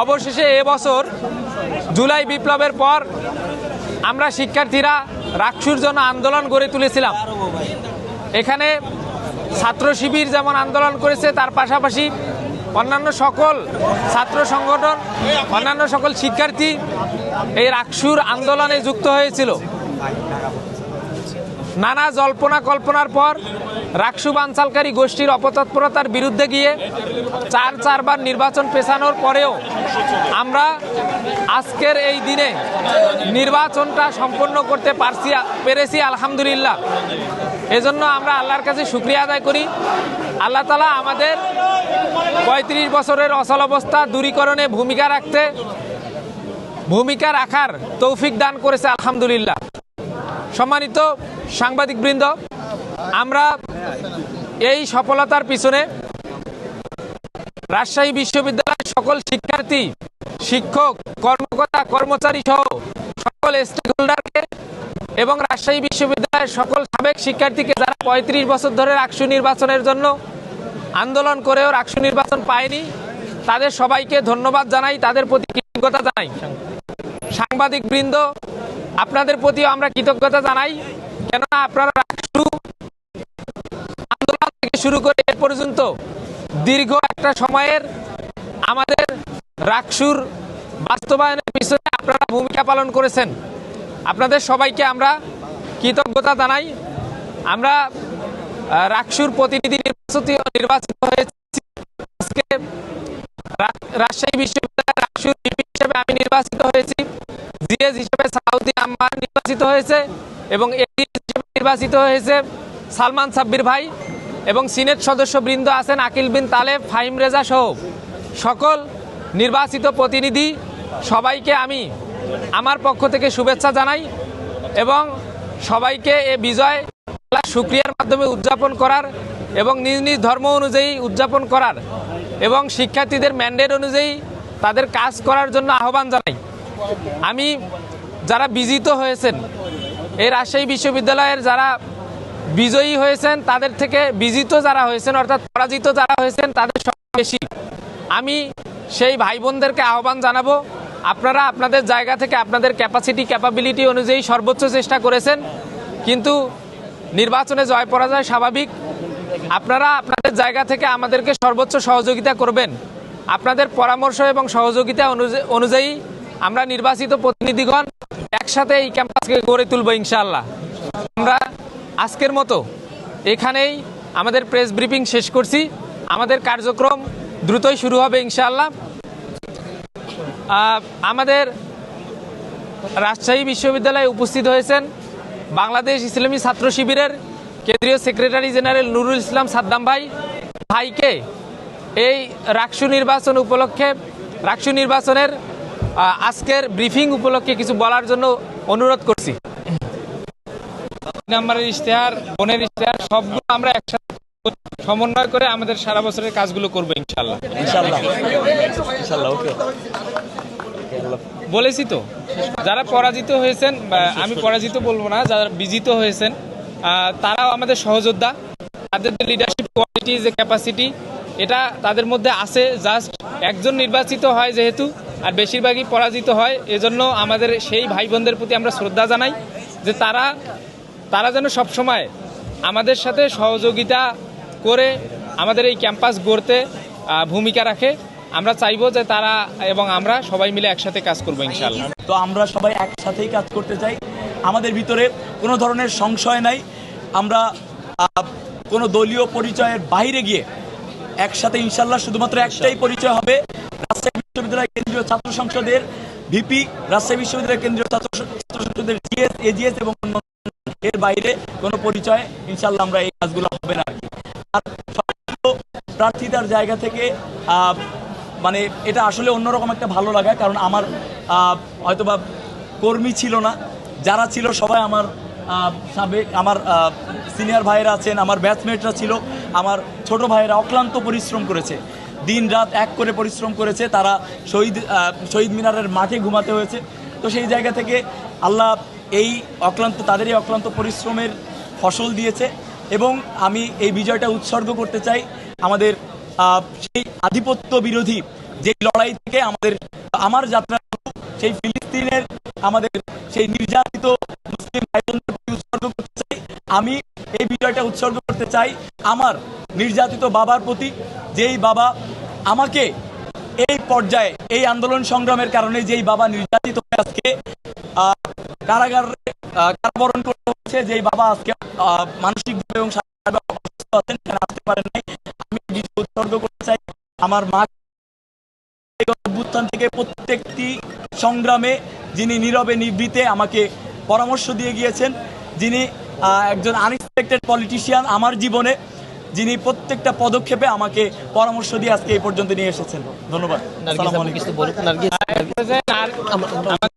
অবশেষে এবছর জুলাই বিপ্লবের পর আমরা শিক্ষার্থীরা রাকসুর জন্য আন্দোলন গড়ে তুলেছিলাম। এখানে ছাত্র শিবির যেমন আন্দোলন করেছে, তার পাশাপাশি অন্যান্য সকল ছাত্র সংগঠন, অন্যান্য সকল শিক্ষার্থী এই রাকসুর আন্দোলনে যুক্ত হয়েছিল। নানা জল্পনা কল্পনার পর রাকসু বানচালকারী গোষ্ঠীর অপতৎপরতার বিরুদ্ধে গিয়ে চারবার নির্বাচন পেছানোর পরেও আমরা আজকের এই দিনে নির্বাচনটা সম্পন্ন করতে পেরেছি আলহামদুলিল্লাহ। এজন্য আমরা আল্লাহর কাছে শুকরিয়া আদায় করি। আল্লাহ তাআলা আমাদের ৩৫ বছরের অচলাবস্থা দূরীকরণে ভূমিকা রাখার তৌফিক দান করেছে আলহামদুলিল্লাহ। সম্মানিত সাংবাদিকবৃন্দ, আমরা এই সফলতার পিছনে রাজশাহী বিশ্ববিদ্যালয়ের সকল শিক্ষার্থী, শিক্ষক, কর্মকর্তা, কর্মচারী সহ সকল স্টেকহোল্ডারকে এবং রাজশাহী বিশ্ববিদ্যালয়ের সকল সাবেক শিক্ষার্থীকে যারা ৩৫ বছর ধরে রাকসু নির্বাচনের জন্য আন্দোলন করেও রাকসু নির্বাচন পায়নি, তাদের সবাইকে ধন্যবাদ জানাই, তাদের প্রতি কৃতজ্ঞতা জানাই। সাংবাদিকবৃন্দ, আপনাদের প্রতিও আমরা কৃতজ্ঞতা জানাই, কেননা আপনারা রাকসু আন্দোলন থেকে শুরু করে এ পর্যন্ত দীর্ঘ একটা সময়ের আমাদের রাকসুর বাস্তবায়নের পিছনে আপনারা ভূমিকা পালন করেছেন। আপনাদের সবাইকে আমরা কৃতজ্ঞতা জানাই। আমরা রাকসুর প্রতিনিধি নির্বাচিত হয়েছি। আজকে রাজশাহী বিশ্ববিদ্যালয়ের রাকসুর ভিপি হিসেবে আমি নির্বাচিত হয়েছি, জিএস হিসেবে সাউদি আম্মার নির্বাচিত হয়েছে এবং এডিএস হিসেবে নির্বাচিত হয়েছে সালমান সাব্বির ভাই, এবং সিনেট সদস্যবৃন্দ আছেন আকিল বিন তালেব, ফাহিম রেজা সহ সকল নির্বাচিত প্রতিনিধি সবাইকে আমি আমার পক্ষ থেকে শুভেচ্ছা জানাই এবং সবাইকে এ বিজয় শুকরিয়ার মাধ্যমে উদযাপন করার এবং নিজ নিজ ধর্ম অনুযায়ী উদযাপন করার এবং শিক্ষার্থীদের ম্যান্ডেট অনুযায়ী তাদের কাজ করার জন্য আহ্বান জানাই। আমি যারা বিজিত হয়েছেন, এই রাজশাহী বিশ্ববিদ্যালয়ের যারা বিজয়ী হয়েছেন তাদের থেকে বিজিত যারা হয়েছেন অর্থাৎ পরাজিত যারা হয়েছেন তাদের সংখ্যা বেশি। আমি সেই ভাই বোনদেরকে আহ্বান জানাবো, আপনারা আপনাদের জায়গা থেকে আপনাদের ক্যাপাবিলিটি অনুযায়ী সর্বোচ্চ চেষ্টা করেছেন, কিন্তু নির্বাচনে জয় পরাজয় স্বাভাবিক। আপনারা আপনাদের জায়গা থেকে আমাদেরকে সর্বোচ্চ সহযোগিতা করবেন। আপনাদের পরামর্শ এবং সহযোগিতা অনুযায়ী আমরা নির্বাচিত প্রতিনিধিগণ একসাথে এই ক্যাম্পাসকে গড়ে তুলব ইনশাআল্লাহ। আমরা আজকের মতো এখানেই আমাদের প্রেস ব্রিফিং শেষ করছি। আমাদের কার্যক্রম দ্রুতই শুরু হবে ইনশাআল্লাহ। আমাদের রাজশাহী বিশ্ববিদ্যালয়ে উপস্থিত হয়েছেন বাংলাদেশ ইসলামী ছাত্র শিবিরের কেন্দ্রীয় সেক্রেটারি জেনারেল নুরুল ইসলাম সাদ্দাম ভাইকে এই রাকসু নির্বাচন উপলক্ষে, রাকসু নির্বাচনের আজকের ব্রিফিং উপলক্ষে কিছু বলার জন্য অনুরোধ করছি। নাম্বারের ইশতেহার, বোনের ইশতেহার সবগুলো আমরা একসাথে সমন্বয় করে আমাদের সারা বছরের কাজগুলো করবো ইনশাআল্লাহ। ওকে, বলেছি তো, যারা পরাজিত হয়েছেন, আমি পরাজিত বলবো না, যারা বিজিত হয়েছেন তারাও আমাদের সহযোদ্ধা। তাদের যে লিডারশিপ কোয়ালিটি, যে ক্যাপাসিটি, এটা তাদের মধ্যে আছে। জাস্ট একজন নির্বাচিত হয় যেহেতু, আর বেশিরভাগই পরাজিত হয়, এজন্য আমাদের সেই ভাই বোনদের প্রতি আমরা শ্রদ্ধা জানাই যে তারা যেন সবসময় আমাদের সাথে সহযোগিতা করে আমাদের এই ক্যাম্পাস গড়তে ভূমিকা রাখে। আমরা চাইবো যে তারা এবং আমরা সবাই মিলে একসাথে কাজ করবো ইনশাআল্লাহ। তো আমরা সবাই একসাথেই কাজ করতে চাই, আমাদের ভিতরে কোনো ধরনের সংশয় নাই। আমরা কোনো দলীয় পরিচয়ের বাইরে গিয়ে একসাথে ইনশাআল্লাহ শুধুমাত্র একটাই পরিচয় হবে, রাজশাহী বিশ্ববিদ্যালয় কেন্দ্রীয় ছাত্র সংসদের ভিপি, রাজশাহী বিশ্ববিদ্যালয় কেন্দ্রীয় ছাত্র সংসদের জিএস, এজিএস এবং এর বাইরে কোনো পরিচয় ইনশাআল্লাহ আমরা এই কাজগুলো হবে না। আর প্রার্থীতার জায়গা থেকে মানে এটা আসলে অন্যরকম একটা ভালো লাগা, কারণ আমার হয়তোবা কর্মী ছিল না, যারা ছিল সবাই আমার সাবেক, আমার সিনিয়র ভাইয়েরা আছেন, আমার ব্যাচমেটরা ছিল, আমার ছোট ভাইয়েরা অক্লান্ত পরিশ্রম করেছে, দিন রাত এক করে পরিশ্রম করেছে। তারা শহীদ মিনারের মাঠে ঘুমাতে হয়েছে। তো সেই জায়গা থেকে আল্লাহ তাদের এই অক্লান্ত পরিশ্রমের ফসল দিয়েছে এবং আমি এই বিজয়টা উৎসর্গ করতে চাই আমাদের সেই আধিপত্য বিরোধী যেই লড়াই থেকে আমার যাত্রা সেই ফিলিস্তিনের আমাদের সেই নির্যাতিত মুসলিম ভাই বোনদের প্রতি উৎসর্গ করতে চাই। আমি এই বিষয়টা উৎসর্গ করতে চাই আমার নির্যাতিত বাবার প্রতি, যেই বাবা আমাকে এই পর্যায়ে এই আন্দোলন সংগ্রামের কারণে যেই বাবা নির্যাতিত হয়ে আজকে কারাবরণ করতে হচ্ছে, যেই বাবা আজকে মানসিকভাবে এবং শারীরিকভাবে অসুস্থ আছেন, সেখানে আসতে পারেন নাই। আমি বিষয় উৎসর্গ করতে চাই আমার মা অভ্যুত্থান থেকে প্রত্যেকটি সংগ্রামে যিনি নীরবে নিভৃতে আমাকে পরামর্শ দিয়ে গিয়েছেন, যিনি একজন আনএক্সপেক্টেড পলিটিশিয়ান আমার জীবনে, যিনি প্রত্যেকটা পদক্ষেপে আমাকে পরামর্শ দিয়ে আজকে এই পর্যন্ত নিয়ে এসেছেন। ধন্যবাদ। আসসালামু আলাইকুম।